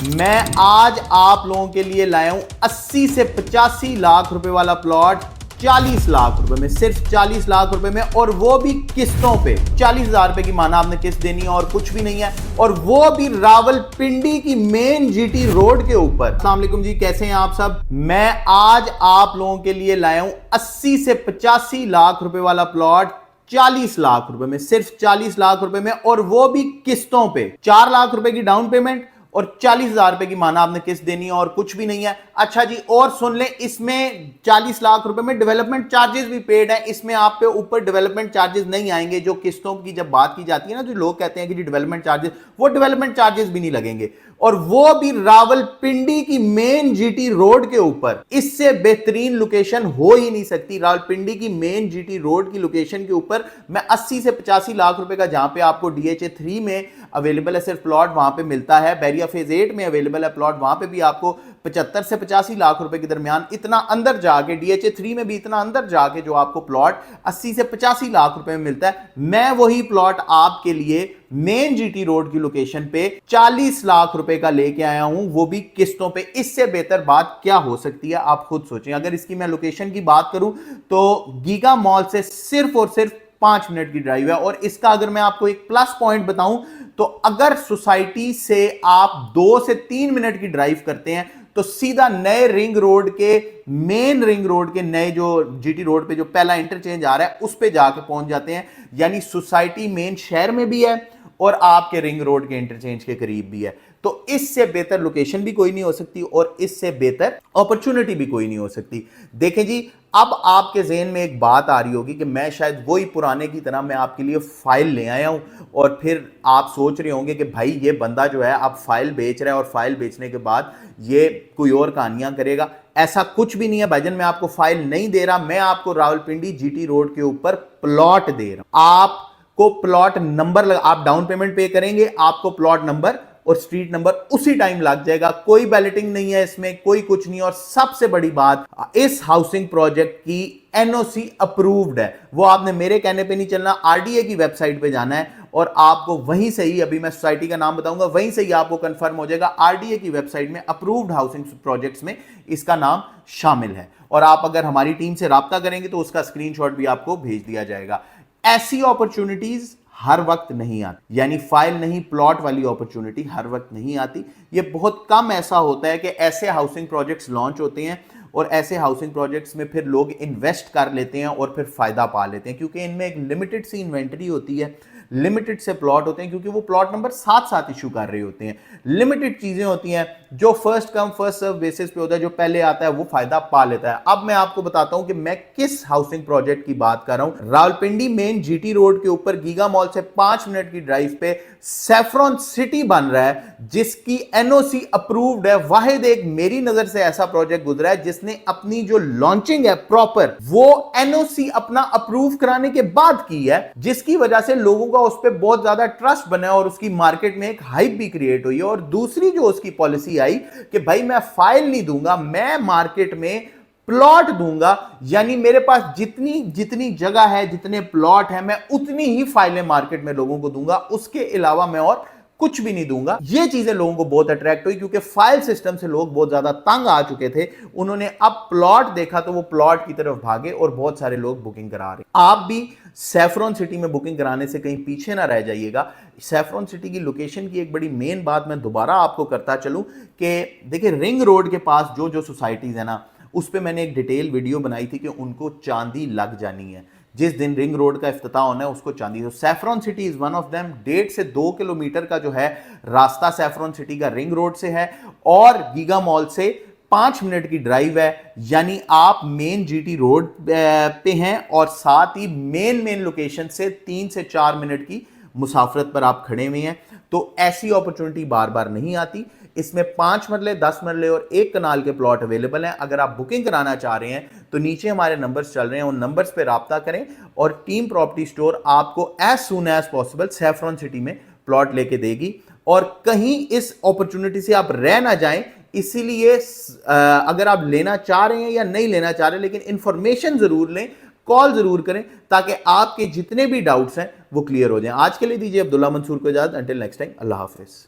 मैं आज आप लोगों के लिए लाया हूं 80 से 85 लाख रुपए वाला प्लॉट 40 लाख रुपए में, सिर्फ 40 लाख रुपए में, और वो भी किस्तों पे। 40,000 रुपए की माना आपने किस्त देनी है और कुछ भी नहीं है, और वो भी रावलपिंडी की मेन जीटी रोड के ऊपर। अस्सलाम वालेकुम जी, कैसे हैं आप सब। मैं आज आप लोगों के लिए लाया हूं 80 से 85 लाख रुपए वाला प्लॉट 40 लाख रुपए में, सिर्फ 40 लाख रुपए में, और वो भी किस्तों पे। 4 लाख रुपए की डाउन पेमेंट और 40,000 रुपए की माना आपने किस्त देनी है और कुछ भी नहीं है। अच्छा जी, और सुन लें, इसमें 40 लाख रुपए में डेवलपमेंट चार्जेस भी पेड है। इसमें आप पे ऊपर डेवलपमेंट चार्जेस नहीं आएंगे। जो किस्तों की जब बात की जाती है ना, जो लोग कहते हैं कि जी डेवलपमेंट चार्जेस, वो डेवलपमेंट चार्जेस भी नहीं लगेंगे, और वो भी रावलपिंडी की मेन जीटी रोड के ऊपर। इससे बेहतरीन लोकेशन हो ही नहीं सकती। रावलपिंडी की मेन जीटी रोड की लोकेशन के ऊपर मैं 80 से 85 लाख रुपए का, जहां पे आपको DHA 3 में अवेलेबल है सिर्फ प्लॉट, वहां पे मिलता है। बैरिया फेज 8 में अवेलेबल है प्लॉट, वहां पे भी आपको 75 से 85 लाख रुपए के दरमियान, इतना अंदर जाके DHA 3 में भी इतना अंदर जाके जो आपको प्लॉट 80 से 85 लाख रुपए में मिलता है। मैं वही प्लॉट आपके लिए मेन जीटी रोड की लोकेशन पे 40 लाख रुपए का लेके आया हूं, वो भी किस्तों पे। इससे बेहतर बात क्या हो सकती है, आप खुद सोचें। अगर इसकी मैं लोकेशन की बात करूं तो गीगा मॉल से सिर्फ और सिर्फ 5 मिनट की ड्राइव है। और इसका अगर मैं आपको एक प्लस पॉइंट बताऊं तो अगर सोसाइटी से आप 2 से 3 मिनट की ड्राइव करते हैं तो सीधा नए रिंग रोड के, मेन रिंग रोड के नए जो जीटी रोड पे जो पहला इंटरचेंज आ रहा है उस पे जाके पहुंच जाते हैं। यानी सोसाइटी मेन शहर में भी है और आपके रिंग रोड के इंटरचेंज के करीब भी है। तो इससे बेहतर लोकेशन भी कोई नहीं हो सकती और इससे बेहतर अपॉर्चुनिटी भी कोई नहीं हो सकती। देखें जी, अब आपके ज़हन में एक बात आ रही होगी कि मैं शायद वही पुराने की तरह मैं आपके लिए फाइल ले आया हूं, और फिर आप सोच रहे होंगे कि भाई ये बंदा जो है अब फाइल बेच रहा है और फाइल बेचने के बाद ये कोई और कहानियां करेगा। ऐसा कुछ भी नहीं है भाईजान, मैं आपको फाइल नहीं दे रहा, मैं आपको रावलपिंडी जीटी रोड के ऊपर प्लॉट दे रहा हूं। आपको प्लॉट नंबर, आप डाउन पेमेंट पे करेंगे, आपको प्लॉट नंबर और स्ट्रीट नंबर उसी टाइम लग जाएगा। कोई बैलेटिंग नहीं है इसमें, कोई कुछ नहीं। और सबसे बड़ी बात, इस हाउसिंग प्रोजेक्ट की NOC अप्रूव्ड है। वो आपने मेरे कहने पे नहीं चलना, RDA की वेबसाइट पे जाना है और आपको वहीं से ही, अभी मैं सोसाइटी का नाम बताऊंगा, वहीं से ही आपको कंफर्म हो जाएगा RDA की वेबसाइट में अप्रूव्ड हाउसिंग प्रोजेक्ट्स में इसका नाम शामिल है। और आप अगर हमारी टीम से राब्ता करेंगे तो उसका स्क्रीनशॉट भी आपको भेज दिया जाएगा। ऐसी अपॉर्चुनिटीज हर वक्त नहीं आती, यानी फाइल नहीं, प्लॉट वाली अपॉर्चुनिटी हर वक्त नहीं आती। ये बहुत कम ऐसा होता है कि ऐसे हाउसिंग प्रोजेक्ट्स लॉन्च होते हैं और ऐसे हाउसिंग प्रोजेक्ट्स में फिर लोग इन्वेस्ट कर लेते हैं और फिर फायदा पा लेते हैं, क्योंकि इनमें एक लिमिटेड सी इन्वेंटरी होती है, लिमिटेड से प्लॉट होते हैं, क्योंकि वो प्लॉट नंबर साथ साथ इशू कर रहे होते हैं। लिमिटेड चीजें होती हैं, जो first come first serve basis पे होता है, जो पहले आता है वो फायदा पा लेता है। अब मैं आपको बताता हूं कि मैं किस हाउसिंग प्रोजेक्ट की बात कर रहा हूं। रावलपिंडी मेन जीटी रोड के ऊपर गीगा मॉल से 5 मिनट की ड्राइव पे सैफरॉन सिटी बन रहा है, जिसकी NOC अप्रूव्ड है। वाहिद एक मेरी नजर से ऐसा प्रोजेक्ट गुजरा है जिसने अपनी जो लॉन्चिंग है प्रॉपर, वो NOC अपना अप्रूव कराने के बाद की है, जिसकी वजह से लोगों का उस पर बहुत ज्यादा ट्रस्ट बना और उसकी मार्केट में एक हाइप भी क्रिएट हुई है। और दूसरी जो उसकी पॉलिसी आई कि भाई मैं फाइल नहीं दूंगा, मैं मार्केट में प्लॉट दूंगा, यानी मेरे पास जितनी जितनी जगह है, जितने प्लॉट है, मैं उतनी ही फाइलें मार्केट में लोगों को दूंगा, उसके अलावा मैं और कुछ भी नहीं दूंगा। ये चीजें लोगों को बहुत अट्रैक्ट हुई, क्योंकि फाइल सिस्टम से लोग बहुत ज्यादा तंग आ चुके थे। उन्होंने अब प्लॉट देखा तो वो प्लॉट की तरफ भागे और बहुत सारे लोग बुकिंग करा रहे। आप भी सैफरॉन सिटी में बुकिंग कराने से कहीं पीछे ना रह जाइएगा। सैफरॉन सिटी की लोकेशन की एक बड़ी मेन बात मैं दोबारा आपको करता चलूं कि देखिए, रिंग रोड के पास जो जो सोसाइटीज है ना, उस पर मैंने एक डिटेल वीडियो बनाई थी कि उनको चांदी लग जानी है। जिस दिन रिंग रोड का इफ्तिताह होना है उसको चांदी। तो saffron city is one of them. 1.5 से 2 किलोमीटर का जो है रास्ता सैफरॉन सिटी का रिंग रोड से है, और गीगा मॉल से 5 मिनट की ड्राइव है। यानी आप मेन जीटी रोड पे हैं और साथ ही मेन लोकेशन से 3 से 4 मिनट की मुसाफरत पर आप खड़े हुए हैं। तो ऐसी अपॉर्चुनिटी बार बार नहीं आती। इसमें 5 मरले, 10 मरले और 1 कनाल के प्लॉट अवेलेबल हैं। अगर आप बुकिंग कराना चाह रहे हैं तो नीचे हमारे नंबर्स चल रहे हैं, उन नंबर्स पे राब्ता करें और टीम प्रॉपर्टी स्टोर आपको as soon as possible saffron city में प्लॉट लेके देगी। और कहीं इस अपॉर्चुनिटी से आप रह ना जाएं, इसीलिए अगर आप लेना चाह रहे हैं या नहीं लेना चाह रहे, लेकिन इंफॉर्मेशन जरूर लें, कॉल जरूर करें, ताकि आपके जितने भी डाउट्स हैं वो क्लियर हो जाएं। आज के लिए दीजिए अब्दुल्ला मंसूर को इजाजत। अंटिल नेक्स्ट टाइम, अल्लाह हाफिज।